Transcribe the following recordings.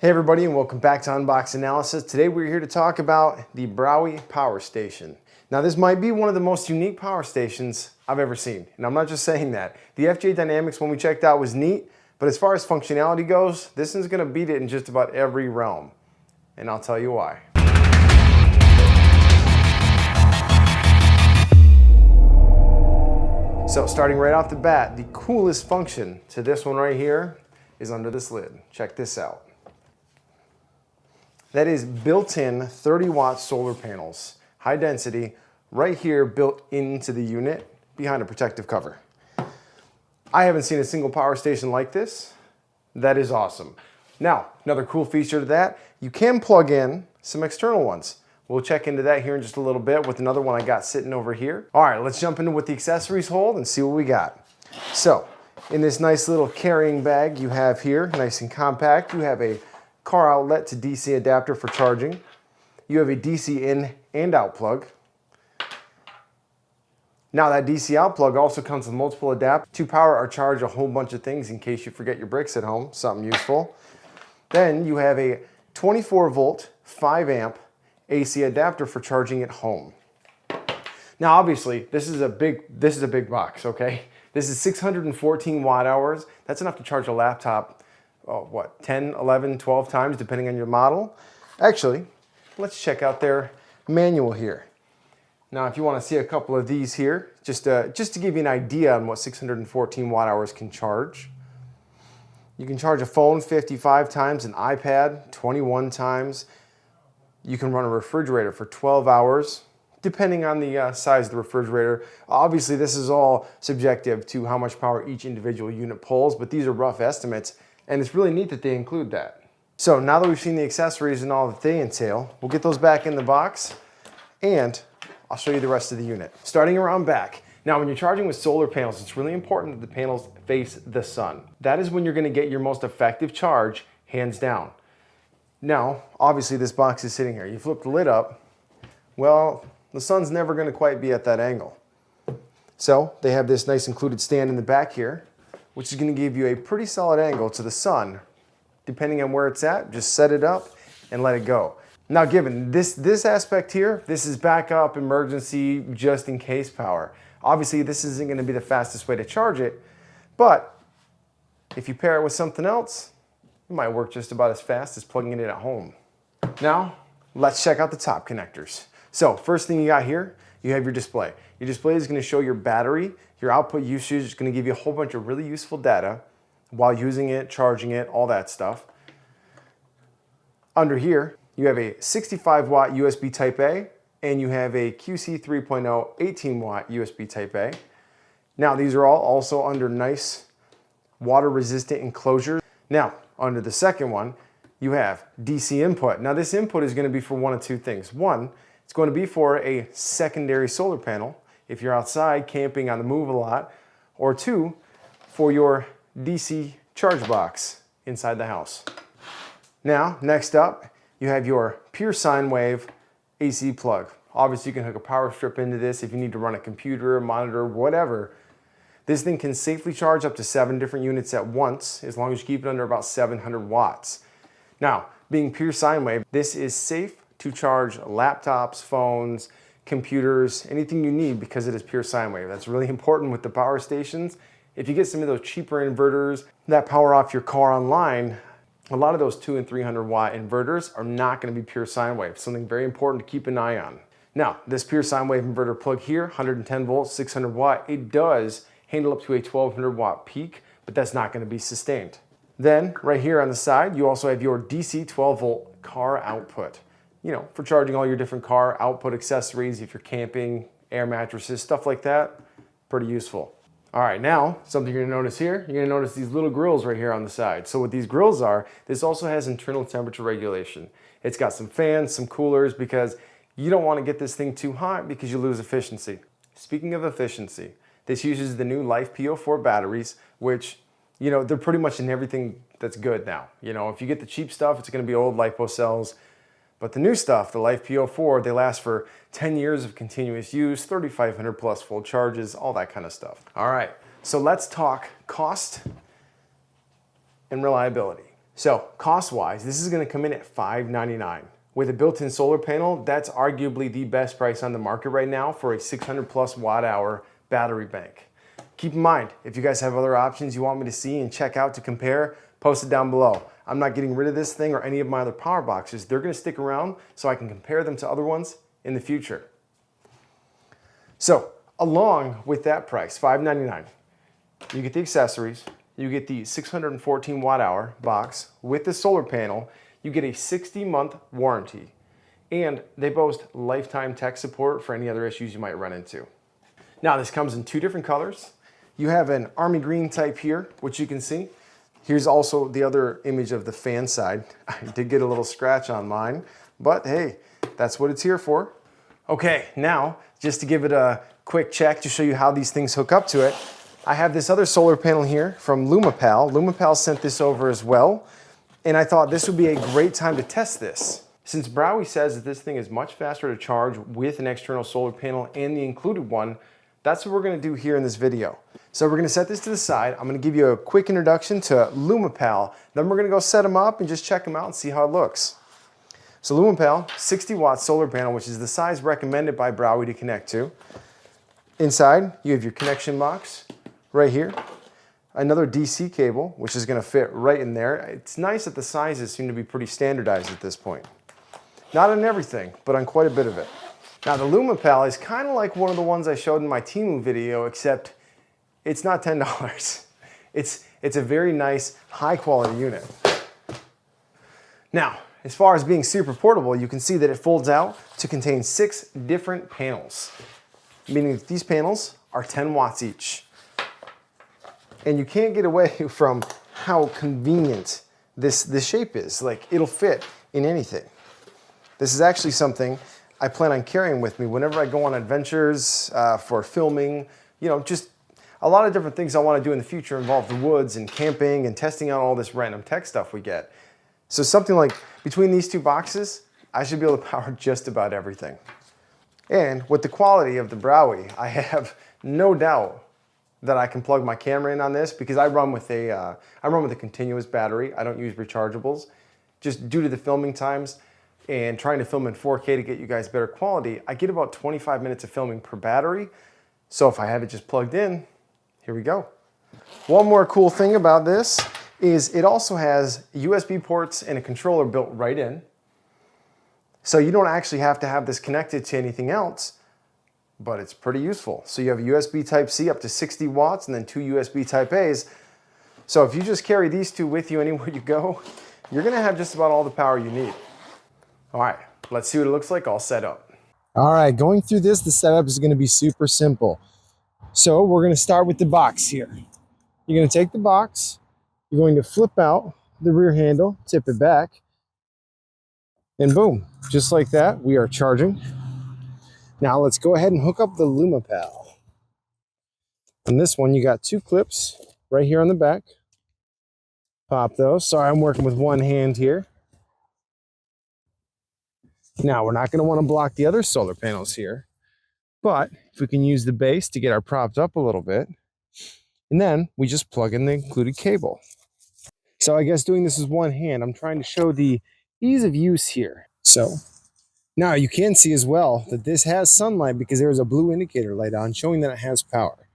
Hey everybody, and welcome back to Unbox Analysis. Today we're here to talk about the Browey power station. Now this might be one of the most unique power stations I've ever seen, and I'm not just saying that. The FJ Dynamics one we checked out was neat, but as far as functionality goes, this is going to beat it in just about every realm, and I'll tell you why. So starting right off the bat, the coolest function to this one right here is under this lid. Check this out. That is built-in 30-watt solar panels, high density, right here built into the unit behind a protective cover. I haven't seen a single power station like this. That is awesome. Now, another cool feature to that, you can plug in some external ones. We'll check into that here in just a little bit with another one I got sitting over here. All right, let's jump into what the accessories hold and see what we got. So, in this nice little carrying bag you have here, nice and compact, you have a car outlet to DC adapter for charging. You have a DC in and out plug. Now that DC out plug also comes with multiple adapters to power or charge a whole bunch of things in case you forget your bricks at home, something useful. Then you have a 24 volt, 5 amp AC adapter for charging at home. Now obviously this is a big box, okay? This is 614 watt hours. That's enough to charge a laptop 10, 11, 12 times, depending on your model. Actually, let's check out their manual here. Now, if you want to see a couple of these here, just to give you an idea on what 614 watt hours can charge. You can charge a phone 55 times, an iPad 21 times. You can run a refrigerator for 12 hours, depending on the size of the refrigerator. Obviously, this is all subjective to how much power each individual unit pulls, but these are rough estimates. And it's really neat that they include that. So now that we've seen the accessories and all that they entail, we'll get those back in the box and I'll show you the rest of the unit. Starting around back. Now when you're charging with solar panels, it's really important that the panels face the sun. That is when you're gonna get your most effective charge, hands down. Now, obviously this box is sitting here. You flip the lid up, well, the sun's never gonna quite be at that angle. So they have this nice included stand in the back here, which is going to give you a pretty solid angle to the sun. Depending on where it's at, just set it up and let it go. Now given this aspect here, this is backup, emergency, just in case power. Obviously this isn't going to be the fastest way to charge it, but if you pair it with something else, it might work just about as fast as plugging it in at home. Now, let's check out the top connectors. So first thing you got here, you have your display. Your display is going to show your battery, your output usage. It's going to give you a whole bunch of really useful data while using it, charging it, all that stuff. Under here, you have a 65 watt USB Type A and you have a QC 3.0 18 watt USB Type A. Now these are all also under nice water resistant enclosures. Now under the second one, you have DC input. Now this input is going to be for one of two things. One, it's going to be for a secondary solar panel if you're outside camping on the move a lot, or two, for your DC charge box inside the house. Now, next up, you have your pure sine wave AC plug. Obviously, you can hook a power strip into this if you need to run a computer, monitor, whatever. This thing can safely charge up to 7 different units at once, as long as you keep it under about 700 watts. Now, being pure sine wave, this is safe to charge laptops, phones, computers, anything you need because it is pure sine wave. That's really important with the power stations. If you get some of those cheaper inverters that power off your car online, a lot of those 200 and 300 watt inverters are not going to be pure sine wave. Something very important to keep an eye on. Now, this pure sine wave inverter plug here, 110 volts, 600 watt, it does handle up to a 1200 watt peak, but that's not going to be sustained. Then right here on the side, you also have your DC 12 volt car output. You know, for charging all your different car output accessories, if you're camping, air mattresses, stuff like that, pretty useful. All right, now, something you're gonna notice here, you're gonna notice these little grills right here on the side. So what these grills are, this also has internal temperature regulation. It's got some fans, some coolers, because you don't wanna get this thing too hot because you lose efficiency. Speaking of efficiency, this uses the new LiFePO4 batteries, which, you know, they're pretty much in everything that's good now. You know, if you get the cheap stuff, it's gonna be old LiPo cells. But the new stuff, the LiFePO4, they last for 10 years of continuous use, 3,500 plus full charges, all that kind of stuff. All right, so let's talk cost and reliability. So cost-wise, this is gonna come in at $599. With a built-in solar panel, that's arguably the best price on the market right now for a 600 plus watt hour battery bank. Keep in mind, if you guys have other options you want me to see and check out to compare, post it down below. I'm not getting rid of this thing or any of my other power boxes. They're gonna stick around so I can compare them to other ones in the future. So, along with that price, $599, you get the accessories, you get the 614 watt hour box with the solar panel, you get a 60-month warranty, and they boast lifetime tech support for any other issues you might run into. Now, this comes in two different colors. You have an army green type here, which you can see. Here's also the other image of the fan side. I did get a little scratch on mine, but hey, that's what it's here for. Okay, now, just to give it a quick check to show you how these things hook up to it, I have this other solar panel here from LumoPal. LumoPal sent this over as well, and I thought this would be a great time to test this. Since Browey says that this thing is much faster to charge with an external solar panel and the included one, that's what we're gonna do here in this video. So we're gonna set this to the side. I'm gonna give you a quick introduction to LumoPal. Then we're gonna go set them up and just check them out and see how it looks. So LumoPal, 60 watt solar panel, which is the size recommended by Browey to connect to. Inside, you have your connection box right here. Another DC cable, which is gonna fit right in there. It's nice that the sizes seem to be pretty standardized at this point. Not on everything, but on quite a bit of it. Now the LumoPal is kind of like one of the ones I showed in my Temu video, except it's not $10. It's a very nice, high quality unit. Now, as far as being super portable, you can see that it folds out to contain 6 different panels, meaning that these panels are 10 watts each. And you can't get away from how convenient this shape is. Like, it'll fit in anything. This is actually something I plan on carrying with me whenever I go on adventures for filming, you know, just a lot of different things I want to do in the future involve the woods and camping and testing out all this random tech stuff we get. So something like between these two boxes, I should be able to power just about everything. And with the quality of the Browey, I have no doubt that I can plug my camera in on this because I run with a continuous battery. I don't use rechargeables. Just due to the filming times and trying to film in 4K to get you guys better quality, I get about 25 minutes of filming per battery. So if I have it just plugged in, here we go. One more cool thing about this is it also has USB ports and a controller built right in. So you don't actually have to have this connected to anything else, but it's pretty useful. So you have a USB Type-C up to 60 watts and then 2 USB Type-A's. So if you just carry these two with you anywhere you go, you're gonna have just about all the power you need. All right, let's see what it looks like all set up. All right, going through this, the setup is gonna be super simple. So we're gonna start with the box here. You're gonna take the box, you're going to flip out the rear handle, tip it back, and boom, just like that, we are charging. Now let's go ahead and hook up the LumoPal. On this one, you got 2 clips right here on the back. Pop those. Sorry, I'm working with one hand here. Now, we're not going to want to block the other solar panels here, but if we can use the base to get our propped up a little bit, and then we just plug in the included cable. So I guess doing this with one hand, I'm trying to show the ease of use here. So now you can see as well that this has sunlight because there is a blue indicator light on showing that it has power.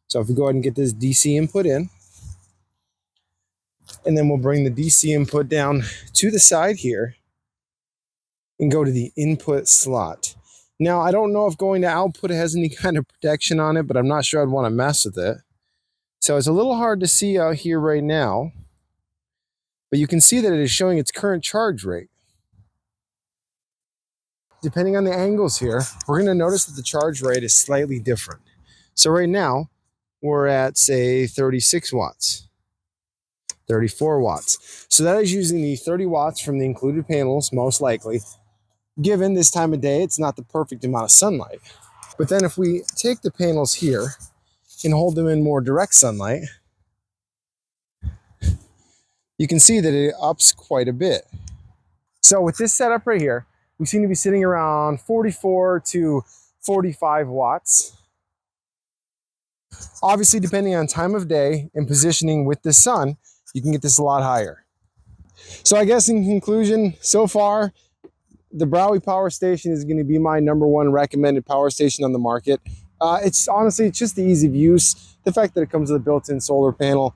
So if we go ahead and get this DC input in, and then we'll bring the DC input down to the side here and go to the input slot. Now, I don't know if going to output has any kind of protection on it, but I'm not sure I'd want to mess with it. So it's a little hard to see out here right now, but you can see that it is showing its current charge rate. Depending on the angles here, we're going to notice that the charge rate is slightly different. So right now, we're at, say, 36 watts, 34 watts. So that is using the 30 watts from the included panels, most likely. Given this time of day, it's not the perfect amount of sunlight. But then if we take the panels here and hold them in more direct sunlight, you can see that it ups quite a bit. So with this setup right here, we seem to be sitting around 44 to 45 watts. Obviously, depending on time of day and positioning with the sun, you can get this a lot higher. So I guess in conclusion, so far, the Browey power station is going to be my #1 recommended power station on the market. It's honestly, it's just the ease of use, the fact that it comes with a built-in solar panel,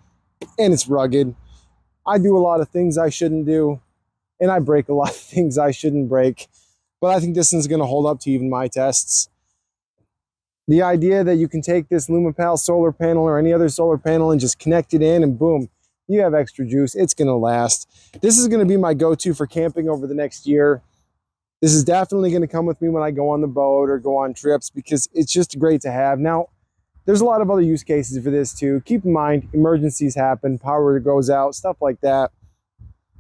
and it's rugged. I do a lot of things I shouldn't do, and I break a lot of things I shouldn't break, but I think this one's going to hold up to even my tests. The idea that you can take this LumoPal solar panel or any other solar panel and just connect it in and boom, you have extra juice. It's going to last. This is going to be my go-to for camping over the next year. This is definitely going to come with me when I go on the boat or go on trips because it's just great to have. Now, there's a lot of other use cases for this too. Keep in mind, emergencies happen, power goes out, stuff like that.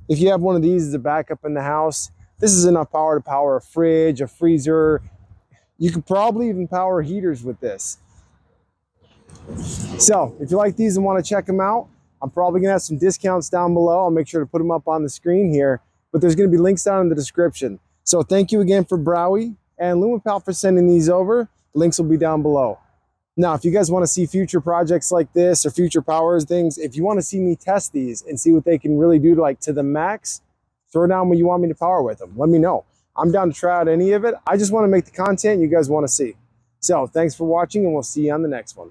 If you have one of these as a backup in the house, this is enough power to power a fridge, a freezer. You could probably even power heaters with this. So if you like these and want to check them out, I'm probably going to have some discounts down below. I'll make sure to put them up on the screen here, but there's going to be links down in the description. So thank you again for Browey and LumoPal for sending these over. Links will be down below. Now, if you guys want to see future projects like this or future powers things, if you want to see me test these and see what they can really do to the max, throw down what you want me to power with them. Let me know. I'm down to try out any of it. I just want to make the content you guys want to see. So thanks for watching, and we'll see you on the next one.